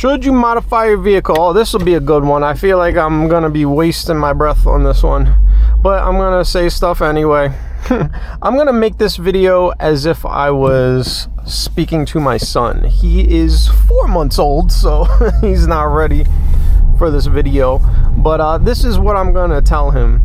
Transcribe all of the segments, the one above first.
Should you modify your vehicle? Oh, this will be a good one. I feel like I'm gonna be wasting my breath on this one, but I'm gonna say stuff anyway. I'm gonna make this video as if I was speaking to my son. He is 4 months old, so he's not ready for this video, but this is what I'm gonna tell him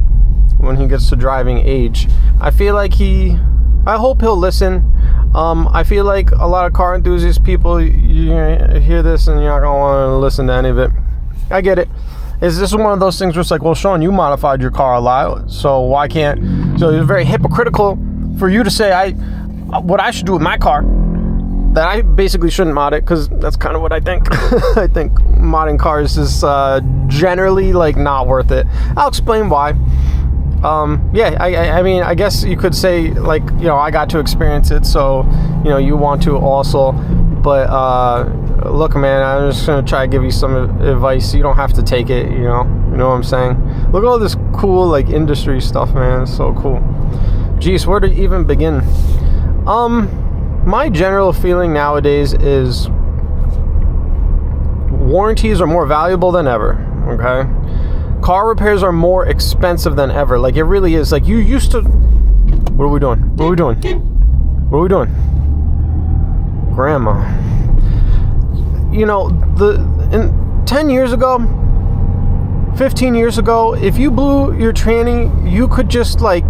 when he gets to driving age. I feel like I hope he'll listen. I feel like a lot of car enthusiast people, you hear this and you're not gonna want to listen to any of it. I get it. Is this one of those things where it's like, well, Sean, you modified your car a lot, so why can't? So it's very hypocritical for you to say what I should do with my car, that I basically shouldn't mod it, because that's kind of what I think. I think modding cars is generally like not worth it. I'll explain why. Yeah, I mean, I guess you could say, like, you know, I got to experience it, so, you know, you want to also. But look, man, I'm just gonna try to give you some advice. You don't have to take it, you know what I'm saying? Look at all this cool, like, industry stuff, man. It's so cool. Jeez, where to even begin? My general feeling nowadays is warranties are more valuable than ever. Okay, car repairs are more expensive than ever. Like, it really is. Like, you used to. What are we doing? What are we doing? What are we doing? Grandma. You know, 10 years ago, 15 years ago, if you blew your tranny, you could just, like,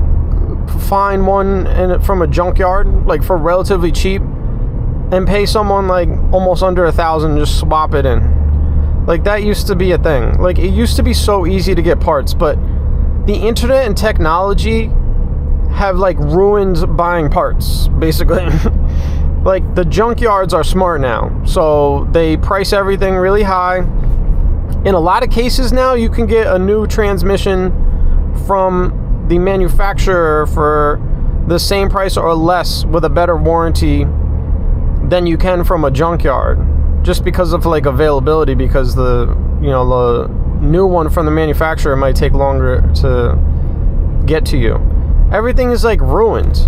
find one from a junkyard, like, for relatively cheap, and pay someone like almost under $1,000, just swap it in. Like, that used to be a thing. Like, it used to be so easy to get parts, but the internet and technology have, like, ruined buying parts, basically. Like, the junkyards are smart now, so they price everything really high. In a lot of cases now, you can get a new transmission from the manufacturer for the same price or less with a better warranty than you can from a junkyard, just because of, like, availability, because the new one from the manufacturer might take longer to get to you. Everything is, like, ruined.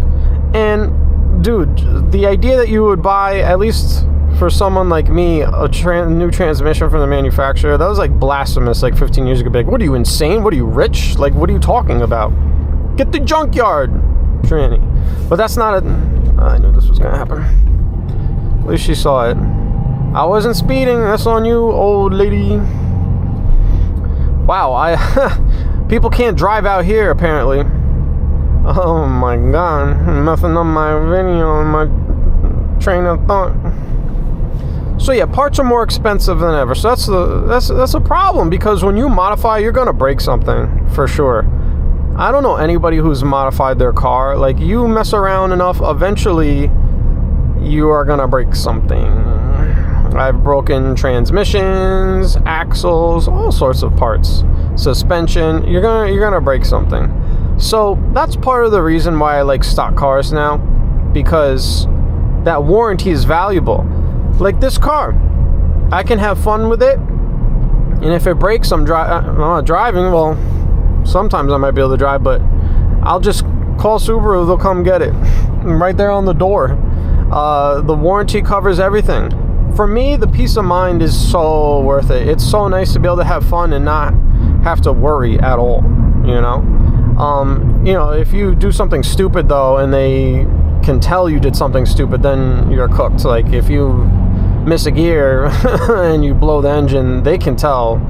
And dude, the idea that you would buy, at least for someone like me, a new transmission from the manufacturer, that was, like, blasphemous, like, 15 years ago. Like, what are you, insane? What are you, rich? Like, what are you talking about? Get the junkyard tranny. But that's not I knew this was gonna happen. At least she saw it. I wasn't speeding. That's on you, old lady. Wow, people can't drive out here, apparently. Oh my god, nothing on my video, on my train of thought. So yeah, parts are more expensive than ever. So that's a problem, because when you modify, you're gonna break something for sure. I don't know anybody who's modified their car. Like, you mess around enough, eventually you are gonna break something. I've broken transmissions, axles, all sorts of parts, suspension. You're gonna break something. So that's part of the reason why I like stock cars now, because that warranty is valuable. Like this car, I can have fun with it, and if it breaks, I'm not driving. Well, sometimes I might be able to drive, but I'll just call Subaru, they'll come get it. Right there on the door. The warranty covers everything. For me, the peace of mind is so worth it. It's so nice to be able to have fun and not have to worry at all, you know? If you do something stupid, though, and they can tell you did something stupid, then you're cooked. Like, if you miss a gear and you blow the engine, they can tell.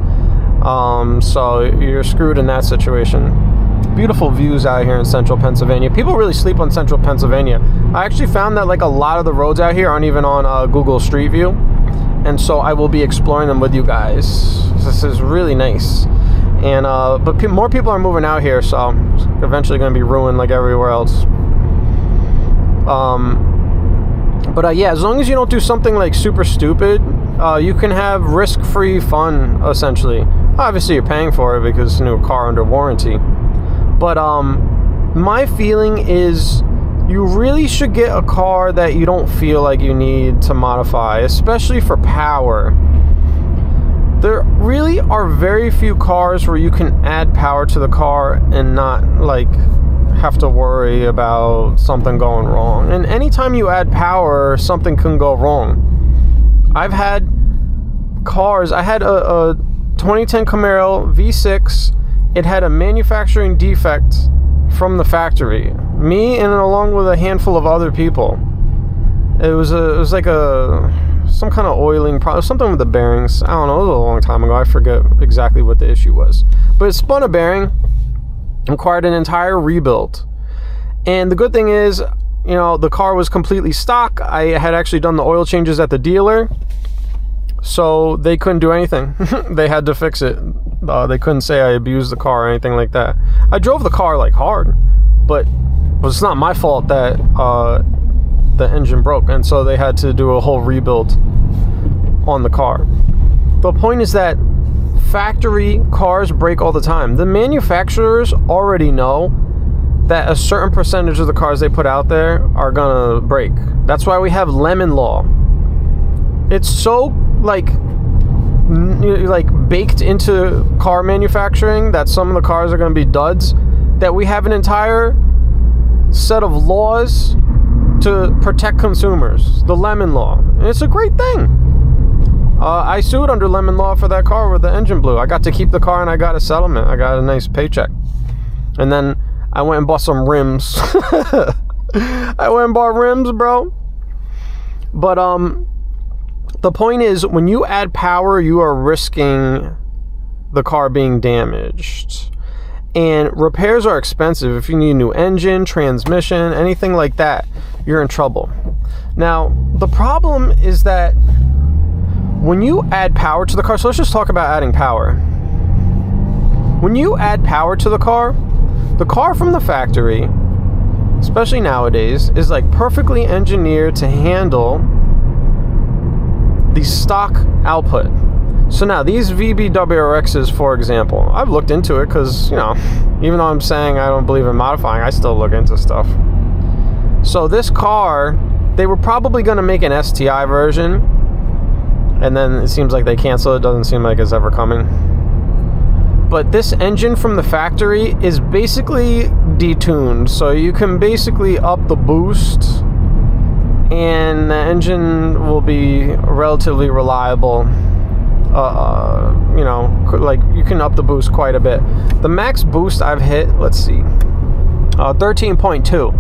So you're screwed in that situation. Beautiful views out here in central Pennsylvania. People really sleep on central Pennsylvania. I actually found that, like, a lot of the roads out here aren't even on Google Street View, and so I will be exploring them with you guys. This is really nice. And but more people are moving out here, so it's eventually going to be ruined like everywhere else. But yeah, as long as you don't do something like super stupid, you can have risk-free fun, essentially. Obviously, you're paying for it because it's a new car under warranty. But my feeling is you really should get a car that you don't feel like you need to modify, especially for power. There really are very few cars where you can add power to the car and not, like, have to worry about something going wrong. And anytime you add power, something can go wrong. I've had cars. I had a 2010 Camaro V6. It had a manufacturing defect from the factory. Me and along with a handful of other people. It was like some kind of oiling problem, something with the bearings. I don't know, it was a long time ago. I forget exactly what the issue was. But it spun a bearing, required an entire rebuild. And the good thing is, you know, the car was completely stock. I had actually done the oil changes at the dealer, so they couldn't do anything. They had to fix it. They couldn't say I abused the car or anything like that. I drove the car like hard, but it's not my fault that the engine broke, and so they had to do a whole rebuild on the car. The point is that factory cars break all the time. The manufacturers already know that a certain percentage of the cars they put out there are gonna break. That's why we have lemon law. It's so like baked into car manufacturing that some of the cars are gonna be duds, that we have an entire set of laws to protect consumers. The lemon law. And it's a great thing. I sued under lemon law for that car where the engine blew. I got to keep the car and I got a settlement. I got a nice paycheck. And then I went and bought some rims. I went and bought rims, bro. But the point is, when you add power, you are risking the car being damaged. And repairs are expensive. If you need a new engine, transmission, anything like that, you're in trouble. Now, the problem is that when you add power to the car, so let's just talk about adding power. When you add power to the car from the factory, especially nowadays, is like perfectly engineered to handle the stock output. So now these VB WRXs, for example, I've looked into it because, you know, even though I'm saying I don't believe in modifying, I still look into stuff. So this car, they were probably going to make an STI version, and then it seems like they canceled it. Doesn't seem like it's ever coming. But this engine from the factory is basically detuned, so you can basically up the boost and the engine will be relatively reliable. You know, like you can up the boost quite a bit. The max boost I've hit, let's see, 13.2.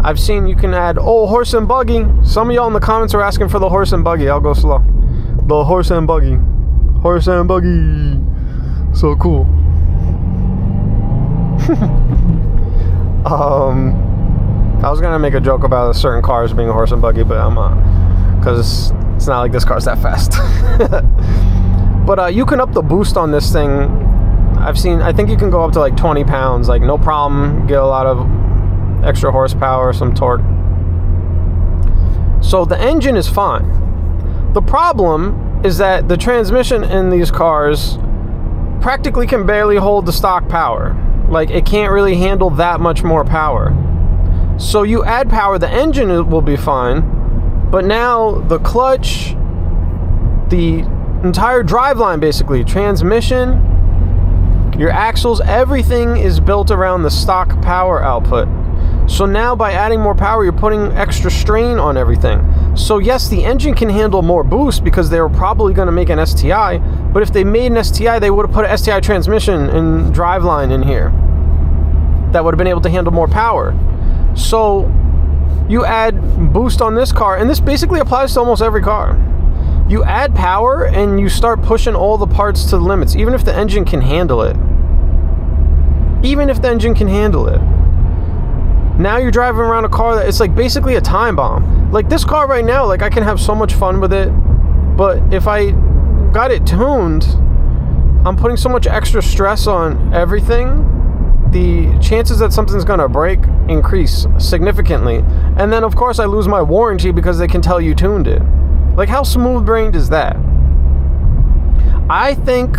I've seen you can add, horse and buggy. Some of y'all in the comments are asking for the horse and buggy. I'll go slow. The horse and buggy. Horse and buggy. So cool. I was gonna make a joke about certain cars being a horse and buggy, but I'm not, because it's not like this car's that fast. But you can up the boost on this thing. I think you can go up to like 20 pounds, like no problem, get a lot of extra horsepower, some torque. So the engine is fine. The problem is that the transmission in these cars practically can barely hold the stock power. Like, it can't really handle that much more power. So you add power, the engine will be fine, but now the clutch, the entire driveline basically, transmission, your axles, everything is built around the stock power output. So now by adding more power, you're putting extra strain on everything. So yes, the engine can handle more boost because they were probably going to make an STI, but if they made an STI, they would have put an STI transmission and driveline in here that would have been able to handle more power. So you add boost on this car, and this basically applies to almost every car. You add power and you start pushing all the parts to the limits, even if the engine can handle it. Even if the engine can handle it. Now you're driving around a car that it's like basically a time bomb. Like this car right now, like I can have so much fun with it, but if I got it tuned, I'm putting so much extra stress on everything, the chances that something's gonna break increase significantly. And then of course I lose my warranty because they can tell you tuned it. Like, how smooth-brained is that? I think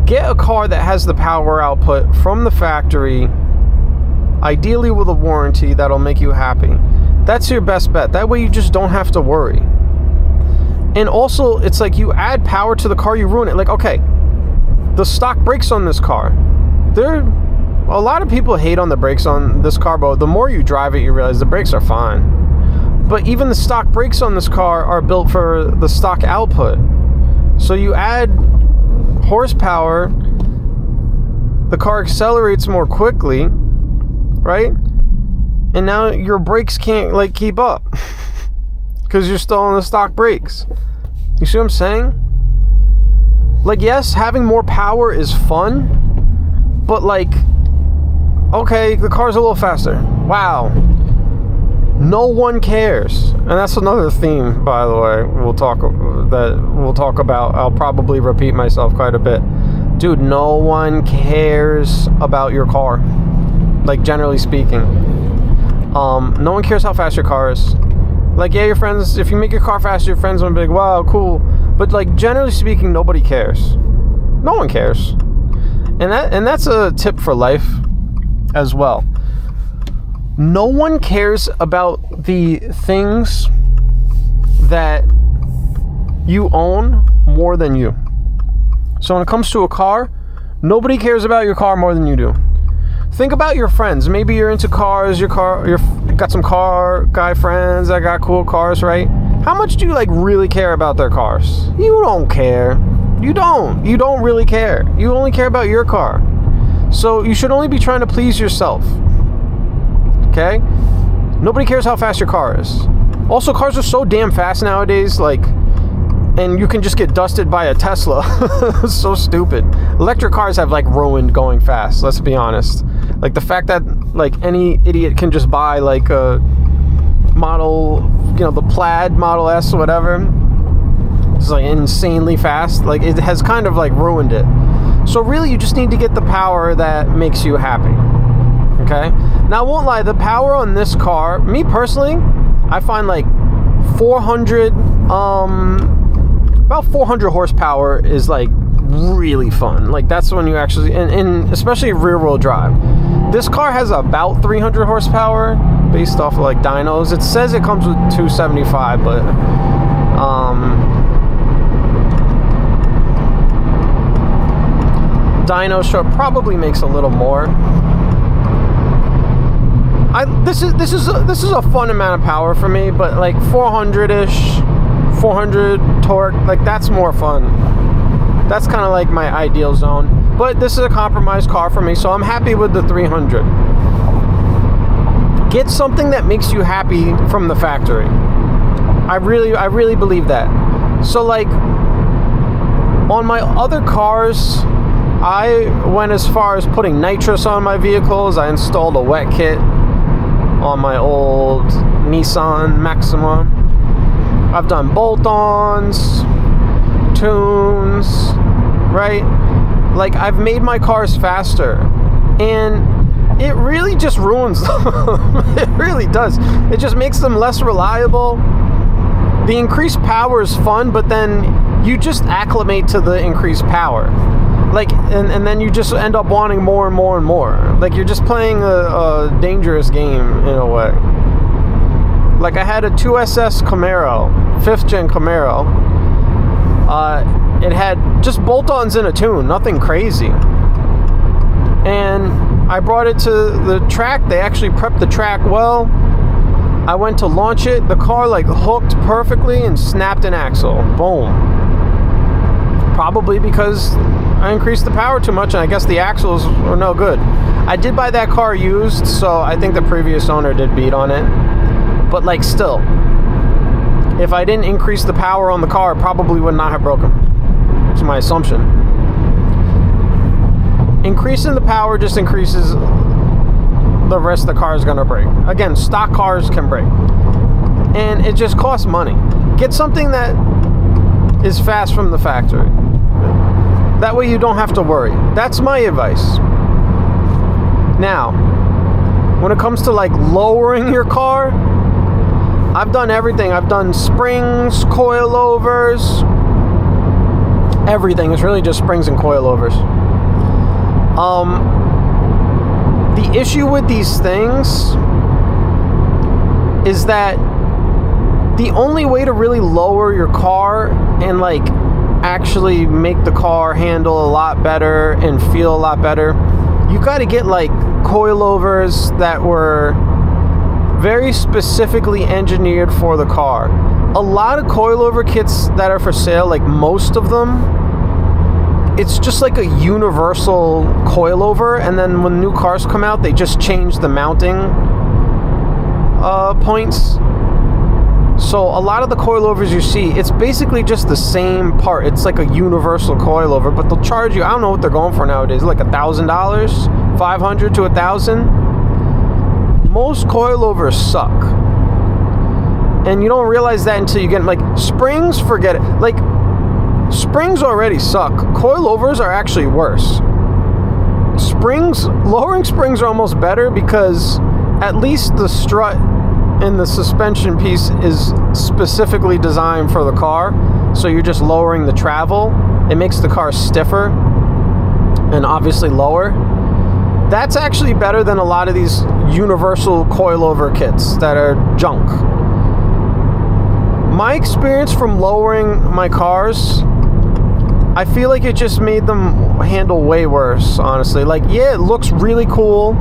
get a car that has the power output from the factory, ideally with a warranty that'll make you happy. That's your best bet. That way you just don't have to worry. And also, it's like you add power to the car, you ruin it. Like, okay, the stock brakes on this car. A lot of people hate on the brakes on this car, but the more you drive it, you realize the brakes are fine. But even the stock brakes on this car are built for the stock output. So you add horsepower, the car accelerates more quickly, right? And now your brakes can't like keep up because you're still on the stock brakes. You see what I'm saying? Like, yes, having more power is fun, but like, okay, the car's a little faster. Wow. No one cares. And that's another theme, by the way, we'll talk about. I'll probably repeat myself quite a bit. Dude, no one cares about your car. Like, generally speaking. No one cares how fast your car is. Like, yeah, your friends, if you make your car faster, your friends will be like, wow, cool. But like, generally speaking, nobody cares. No one cares. And that's a tip for life as well. No one cares about the things that you own more than you. So when it comes to a car, nobody cares about your car more than you do. Think about your friends. Maybe you're into cars, you got some car guy friends that got cool cars, right? How much do you like really care about their cars? You don't care. You don't really care. You only care about your car. So you should only be trying to please yourself. Okay? Nobody cares how fast your car is. Also, cars are so damn fast nowadays, like, and you can just get dusted by a Tesla. It's so stupid. Electric cars have like ruined going fast, let's be honest. Like the fact that like any idiot can just buy like a model, you know, the Plaid Model S or whatever. It's like insanely fast. Like it has kind of like ruined it. So really you just need to get the power that makes you happy. Okay? Now I won't lie, the power on this car, me personally, I find like 400 about 400 horsepower is like really fun. Like that's when you actually, and especially rear wheel drive. This car has about 300 horsepower based off of like dynos. It says it comes with 275, but dyno show probably makes a little more. This is a fun amount of power for me, but like 400-ish, 400 torque, like that's more fun. That's kind of like my ideal zone. But this is a compromise car for me, so I'm happy with the 300. Get something that makes you happy from the factory. I really believe that. So like on my other cars, I went as far as putting nitrous on my vehicles. I installed a wet kit on my old Nissan Maxima. I've done bolt-ons, tunes, right? Like, I've made my cars faster, and it really just ruins them. It really does. It just makes them less reliable. The increased power is fun, but then you just acclimate to the increased power. Like, and then you just end up wanting more and more and more. Like, you're just playing a dangerous game in a way. Like, I had a 2SS Camaro, 5th gen Camaro. It had just bolt-ons in a tune, nothing crazy. And I brought it to the track. They actually prepped the track well. I went to launch it. The car like hooked perfectly and snapped an axle. Boom. Probably because I increased the power too much, and I guess the axles were no good. I did buy that car used, so I think the previous owner did beat on it. But like still, if I didn't increase the power on the car, it probably would not have broken. That's my assumption. Increasing the power just increases the rest of the car is going to break. Again, stock cars can break. And it just costs money. Get something that is fast from the factory. That way you don't have to worry. That's my advice. Now, when it comes to like lowering your car, I've done everything. I've done springs, coilovers, everything. It's really just springs and coilovers. The issue with these things is that the only way to really lower your car and like actually make the car handle a lot better and feel a lot better, you got to get like coilovers that were very specifically engineered for the car. a lot of coilover kits that are for sale, like most of them, it's just like a universal coilover, and then when new cars come out, they just change the mounting points. So a lot of the coilovers you see, it's basically just the same part. It's like a universal coilover, but they'll charge you, I don't know what they're going for nowadays, like $1,000, $500 to $1,000. Most coilovers suck. And you don't realize that until you get, like, springs, forget it. Like, springs already suck. Coilovers are actually worse. Lowering springs are almost better because at least the strut and the suspension piece is specifically designed for the car, so you're just lowering the travel. It makes the car stiffer and obviously lower. That's actually better than a lot of these universal coilover kits that are junk. My experience from lowering my cars, I feel like it just made them handle way worse, honestly. Like, yeah, it looks really cool,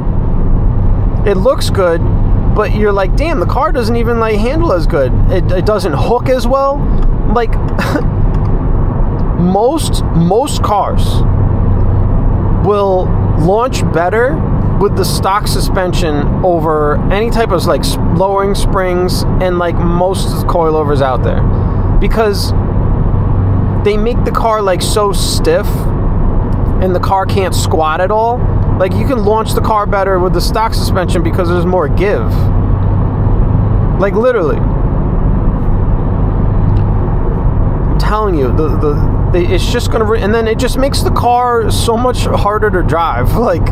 it looks good, but you're like, damn, the car doesn't even like handle as good. It doesn't hook as well. Like, most cars will launch better with the stock suspension over any type of like lowering springs and like most coilovers out there, because they make the car like so stiff and the car can't squat at all. Like, you can launch the car better with the stock suspension because there's more give. Like, literally. I'm telling you, it's just gonna, and then it just makes the car so much harder to drive. Like,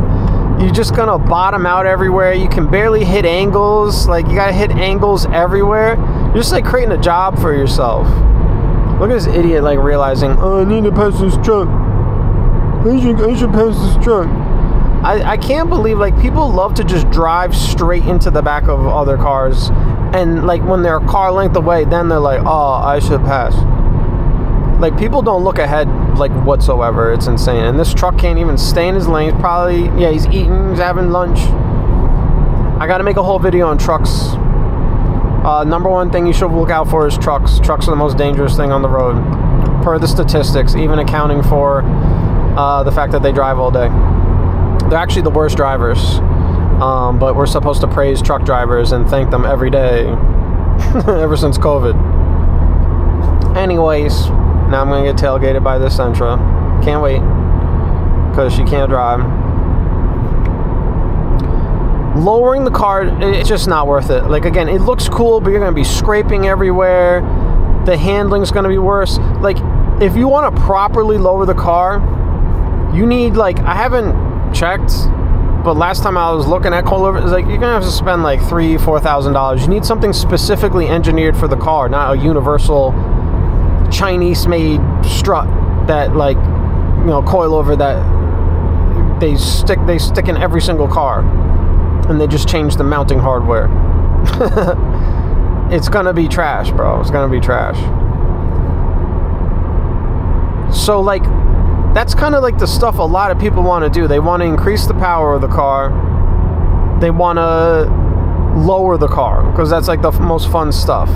you're just gonna bottom out everywhere. You can barely hit angles. Like, you gotta hit angles everywhere. You're just like creating a job for yourself. Look at this idiot, like, realizing, oh, I need to pass this truck. I should pass this truck. I can't believe, like, people love to just drive straight into the back of other cars, and like when they're a car length away, then they're like, oh, I should pass. Like, people don't look ahead, like, whatsoever. It's insane. And this truck can't even stay in his lane. Probably, yeah, he's eating, he's having lunch. I gotta make a whole video on trucks. Number one thing you should look out for is trucks. Trucks are the most dangerous thing on the road, per the statistics, even accounting for the fact that they drive all day. They're actually the worst drivers, but we're supposed to praise truck drivers and thank them every day ever since COVID. Anyways, now I'm gonna get tailgated by this Sentra. Can't wait, because she can't drive. Lowering the car, it's just not worth it. Like, again, it looks cool, but you're gonna be scraping everywhere. The handling's gonna be worse. Like, if you want to properly lower the car, you need, like, I haven't checked, but last time I was looking at coilover, it's like you're gonna have to spend like $3,000-$4,000. You need something specifically engineered for the car, not a universal Chinese-made strut that, like, you know, coilover that they stick in every single car, and they just change the mounting hardware. It's gonna be trash, bro. It's gonna be trash. So, like, that's kind of like the stuff a lot of people want to do. They want to increase the power of the car. They want to lower the car, because that's like the most fun stuff.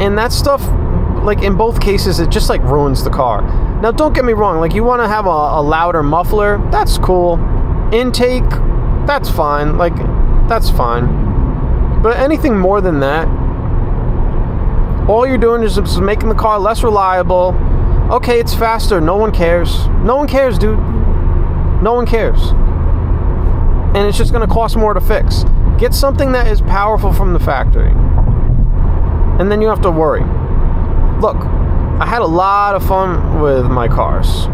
And that stuff, like, in both cases, it just like ruins the car. Now, don't get me wrong. Like, you want to have a louder muffler, that's cool. Intake, that's fine. Like, that's fine. But anything more than that, all you're doing is just making the car less reliable. Okay, it's faster. No one cares. No one cares, dude. No one cares. And it's just going to cost more to fix. Get something that is powerful from the factory, and then you have to worry. Look, I had a lot of fun with my cars.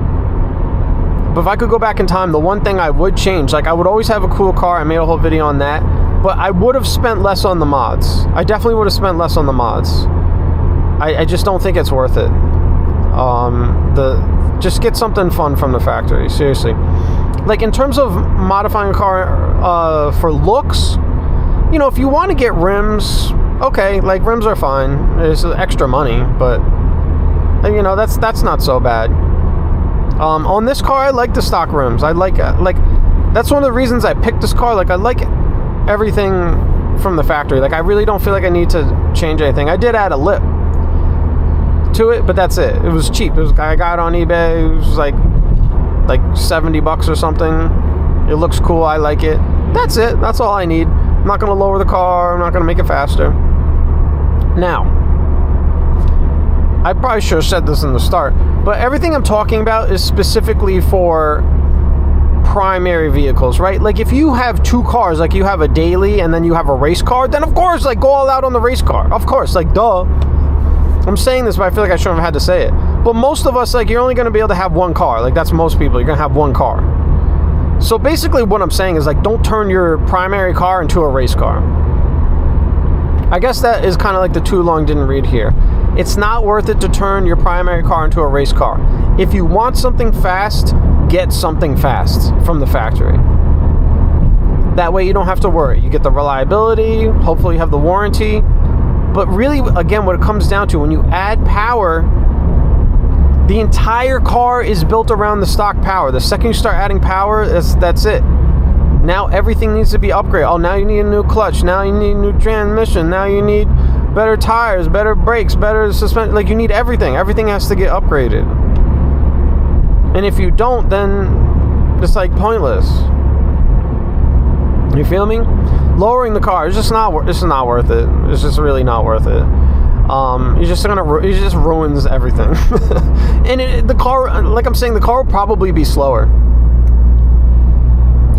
But if I could go back in time, the one thing I would change, like, I would always have a cool car. I made a whole video on that. But I would have spent less on the mods. I definitely would have spent less on the mods. I just don't think it's worth it. Just get something fun from the factory, seriously. Like, in terms of modifying a car for looks, you know, if you want to get rims, okay, like, rims are fine. It's extra money, but, you know, that's not so bad. On this car, I like the stock rims. I like, that's one of the reasons I picked this car. Like, I like everything from the factory. Like, I really don't feel like I need to change anything. I did add a lip to it, but that's it. It was cheap. I got it on eBay. It was like $70 or something. It looks cool. I like it. That's it. That's all I need. I'm not going to lower the car. I'm not going to make it faster. Now, I probably should have said this in the start, but everything I'm talking about is specifically for primary vehicles, right? Like, if you have two cars, like you have a daily and then you have a race car, then of course, like, go all out on the race car. Of course, like, duh. I'm saying this, but I feel like I shouldn't have had to say it. But most of us, like, you're only going to be able to have one car. Like, that's most people. You're going to have one car. So basically what I'm saying is, like, don't turn your primary car into a race car. I guess that is kind of like the too long didn't read here. It's not worth it to turn your primary car into a race car. If you want something fast, get something fast from the factory. That way you don't have to worry. You get the reliability, hopefully you have the warranty. But really, again, what it comes down to, when you add power, the entire car is built around the stock power. The second you start adding power, that's it. Now everything needs to be upgraded. Oh, now you need a new clutch. Now you need a new transmission. Now you need better tires, better brakes, better suspension. Like, you need everything. Everything has to get upgraded. And if you don't, then it's like pointless. You feel me? Lowering the car is just not worth it. It's just really not worth it. It just ruins everything. And the car, like I'm saying, the car will probably be slower.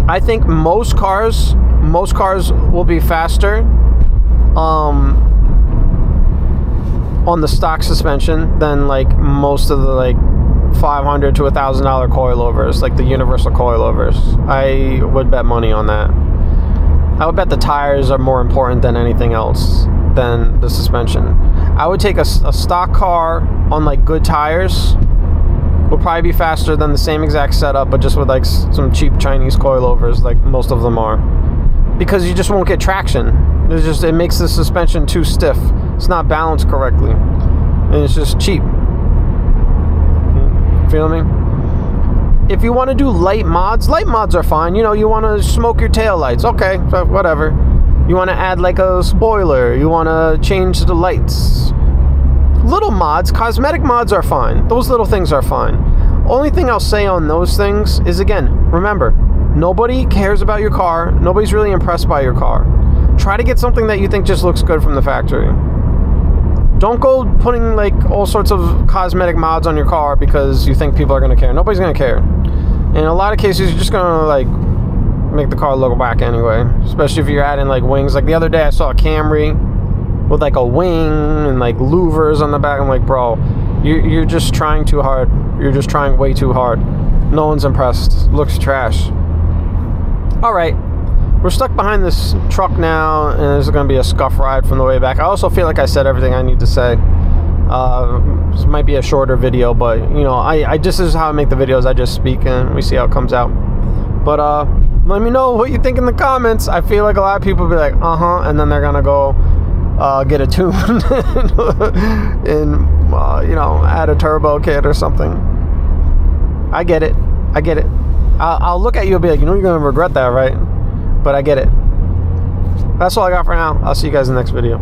I think most cars will be faster on the stock suspension than like most of the like $500 to $1,000 coilovers, like the universal coilovers. I would bet money on that. I would bet the tires are more important than anything else than the suspension. I would take a stock car on like good tires. Will probably be faster than the same exact setup, but just with like some cheap Chinese coilovers, like most of them are, because you just won't get traction. It makes the suspension too stiff. It's not balanced correctly, and it's just cheap. Feel me? If you want to do light mods are fine. You know, you want to smoke your taillights, okay, whatever. You want to add like a spoiler. You want to change the lights. Little mods, cosmetic mods are fine. Those little things are fine. Only thing I'll say on those things is, again, remember, nobody cares about your car. Nobody's really impressed by your car. Try to get something that you think just looks good from the factory. Don't go putting like all sorts of cosmetic mods on your car because you think people are going to care. Nobody's going to care. In a lot of cases, you're just going to like make the car look whack anyway. Especially if you're adding like wings. Like the other day I saw a Camry with like a wing and like louvers on the back. I'm like, bro, you're just trying too hard. You're just trying way too hard. No one's impressed. Looks trash. All right. We're stuck behind this truck now, and there's going to be a scuff ride from the way back. I also feel like I said everything I need to say. This might be a shorter video, but, you know, this is how I make the videos. I just speak, and we see how it comes out. But let me know what you think in the comments. I feel like a lot of people will be like, and then they're going to go get a tune and, you know, add a turbo kit or something. I get it. I'll look at you and be like, you know, you're going to regret that, right? But I get it. That's all I got for now. I'll see you guys in the next video.